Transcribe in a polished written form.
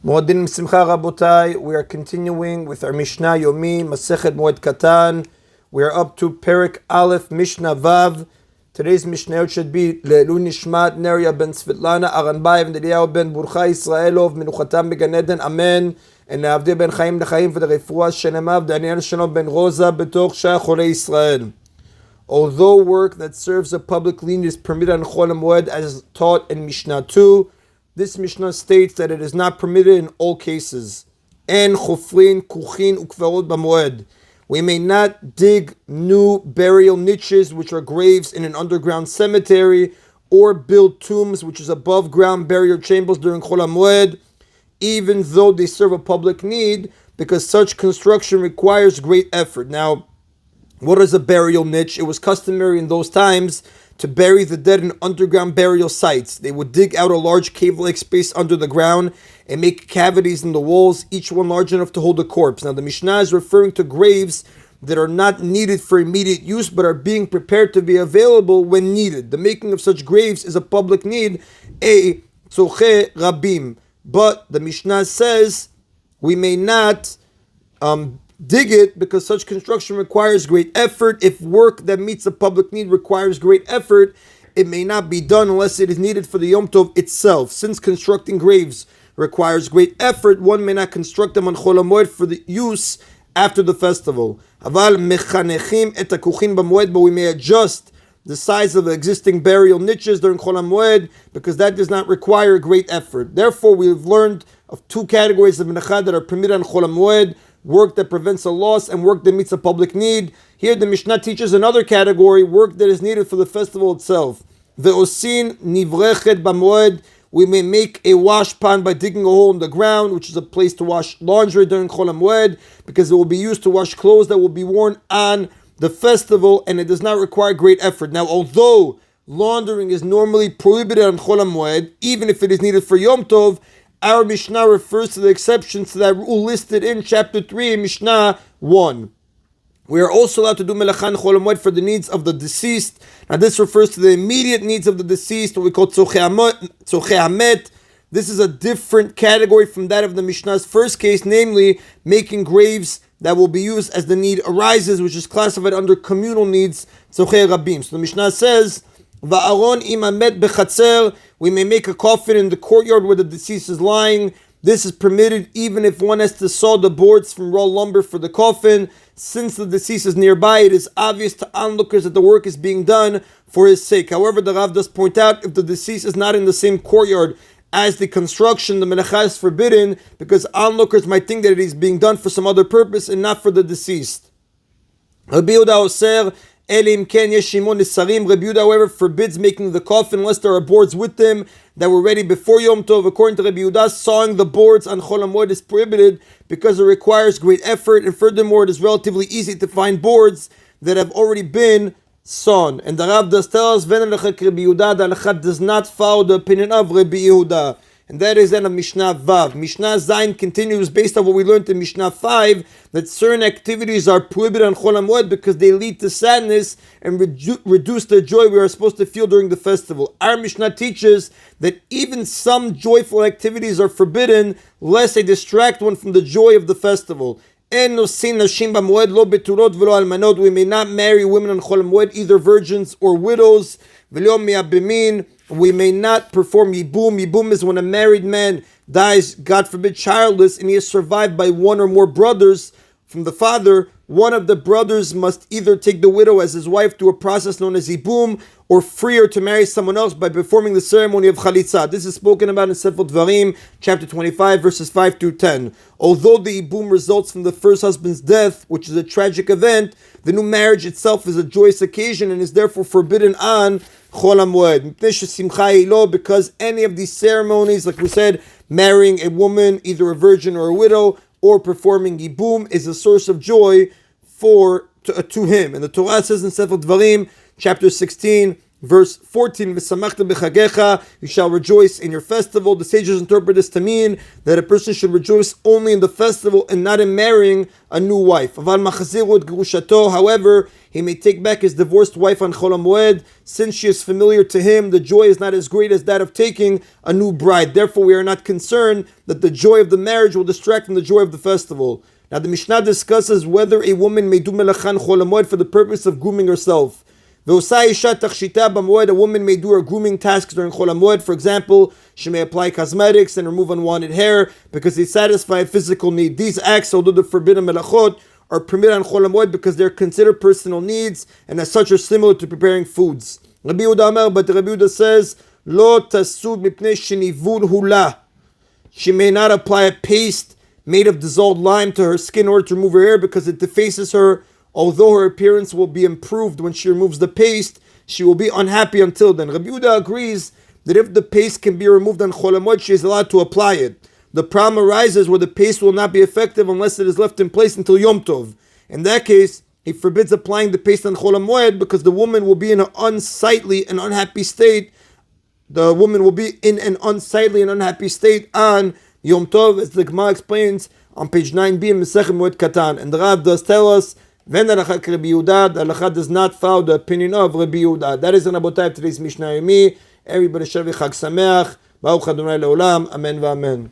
Moed Simcha Rabotai, we are continuing with our Mishna Yomi, Masechet Moed Kattan. We are up to Perek Aleph, Mishnah Vav. Today's Mishnayot should be Le'elu Nishmat Neria ben Svetlana Aranbayev Nediyahu ben Burcha Israelov Menuchatam Began Eden Amen. And Avdi ben Chaim Lechaim for the Refuah Shenemav Daniel Shalom ben Rosa Betoch Shah Cholei Israel. Although work that serves a public need is permitted on Chol Moed as taught in Mishnah 2, this Mishnah states that it is not permitted in all cases. En chofrin, kuchin, ukvarot b'moed. We may not dig new burial niches, which are graves in an underground cemetery, or build tombs, which is above ground burial chambers during Chol HaMoed, even though they serve a public need, because such construction requires great effort. Now, what is a burial niche? It was customary in those times to bury the dead in underground burial sites. They would dig out a large cave-like space under the ground and make cavities in the walls, each one large enough to hold a corpse. Now the Mishnah is referring to graves that are not needed for immediate use but are being prepared to be available when needed. The making of such graves is a public need, a tzoche rabim. But the Mishnah says we may not dig it because such construction requires great effort. If work that meets a public need requires great effort, it may not be done unless it is needed for the Yom Tov itself. Since constructing graves requires great effort, one may not construct them on Chol HaMoed for the use after the festival. Aval mechanechim et hakuchin b'moed, but we may adjust the size of the existing burial niches during Chol HaMoed because that does not require great effort. Therefore, we have learned of two categories of menacha that are permitted on Chol HaMoed: work that prevents a loss and work that meets a public need. Here the Mishnah teaches another category, work that is needed for the festival itself. Ve'osin nivrechet b'moed. We may make a wash pan by digging a hole in the ground, which is a place to wash laundry during Chol HaMoed, because it will be used to wash clothes that will be worn on the festival, and it does not require great effort. Now, although laundering is normally prohibited on Chol HaMoed, even if it is needed for Yom Tov, our Mishnah refers to the exceptions to that rule listed in chapter 3 in Mishnah 1. We are also allowed to do melachan Chol HaMoed for the needs of the deceased. Now this refers to the immediate needs of the deceased, what we call tzoche hamet. This is a different category from that of the Mishnah's first case, namely making graves that will be used as the need arises, which is classified under communal needs, tzoche rabim. So the Mishnah says, Va'aron im hamet bechatzer. We may make a coffin in the courtyard where the deceased is lying. This is permitted even if one has to saw the boards from raw lumber for the coffin. Since the deceased is nearby, it is obvious to onlookers that the work is being done for his sake. However, the Rav does point out, if the deceased is not in the same courtyard as the construction, the menacha is forbidden because onlookers might think that it is being done for some other purpose and not for the deceased. Rabbi Yehuda oser Elim ken yeshimon nisarim. Rabbi Yehuda, however, forbids making the coffin unless there are boards with them that were ready before Yom Tov. According to Rabbi Yehuda, sawing the boards on Chol HaMoed is prohibited because it requires great effort, and furthermore, it is relatively easy to find boards that have already been sawn. And the Rav does tell us, Venelechek Rabbi Yehuda, the Halakha does not follow the opinion of Rabbi Yehuda. And that is then of Mishnah Vav. Mishnah Zayin continues based on what we learned in Mishnah 5, that certain activities are prohibited on Chol HaMoed because they lead to sadness and reduce the joy we are supposed to feel during the festival. Our Mishnah teaches that even some joyful activities are forbidden lest they distract one from the joy of the festival. We may not marry women on Chol HaMoed, either virgins or widows. We may not perform yibum. Yibum is when a married man dies, God forbid, childless, and he is survived by one or more brothers from the father. One of the brothers must either take the widow as his wife through a process known as yibum, or free her to marry someone else by performing the ceremony of chalitza. This is spoken about in Sefer Dvarim, chapter 25, verses 5 through 10. Although the yibum results from the first husband's death, which is a tragic event, the new marriage itself is a joyous occasion and is therefore forbidden on Chol HaMoed. Because any of these ceremonies, like we said, marrying a woman, either a virgin or a widow, or performing yibum, is a source of joy to him. And the Torah says in Sefer Dvarim, chapter 16, Verse 14, V'samachta b'chagecha, you shall rejoice in your festival. The sages interpret this to mean that a person should rejoice only in the festival and not in marrying a new wife. Aval machaziru et gerushato, however, he may take back his divorced wife on Chol Moed. Since she is familiar to him, the joy is not as great as that of taking a new bride. Therefore, we are not concerned that the joy of the marriage will distract from the joy of the festival. Now, the Mishnah discusses whether a woman may do melachan Chol Moed for the purpose of grooming herself. A woman may do her grooming tasks during Chol Moed. For example, she may apply cosmetics and remove unwanted hair because they satisfy a physical need. These acts, although the forbidden melachot, are permitted on Chol Moed because they're considered personal needs and as such are similar to preparing foods. Rabbi Yehuda says, Lo tasud mipnei shenivud hula. She may not apply a paste made of dissolved lime to her skin in order to remove her hair because it defaces her. Although her appearance will be improved when she removes the paste, she will be unhappy until then. Rabbi Yehuda agrees that if the paste can be removed on Chol Moed, she is allowed to apply it. The problem arises where the paste will not be effective unless it is left in place until Yom Tov. In that case, he forbids applying the paste on Chol Moed because the woman will be in an unsightly and unhappy state. The woman will be in an unsightly and unhappy state on Yom Tov, as the Gemara explains on page 9b in Masechet Moed Kattan. And the Rav does tell us, Ven Rabbi Yehuda, the Halacha does not follow the opinion of Rabbi Yehuda. That is an Abotai of today's Mishna Yomi. Everybody shall be Chag Sameach. Baruch Adonai Leolam. Amen v'amen.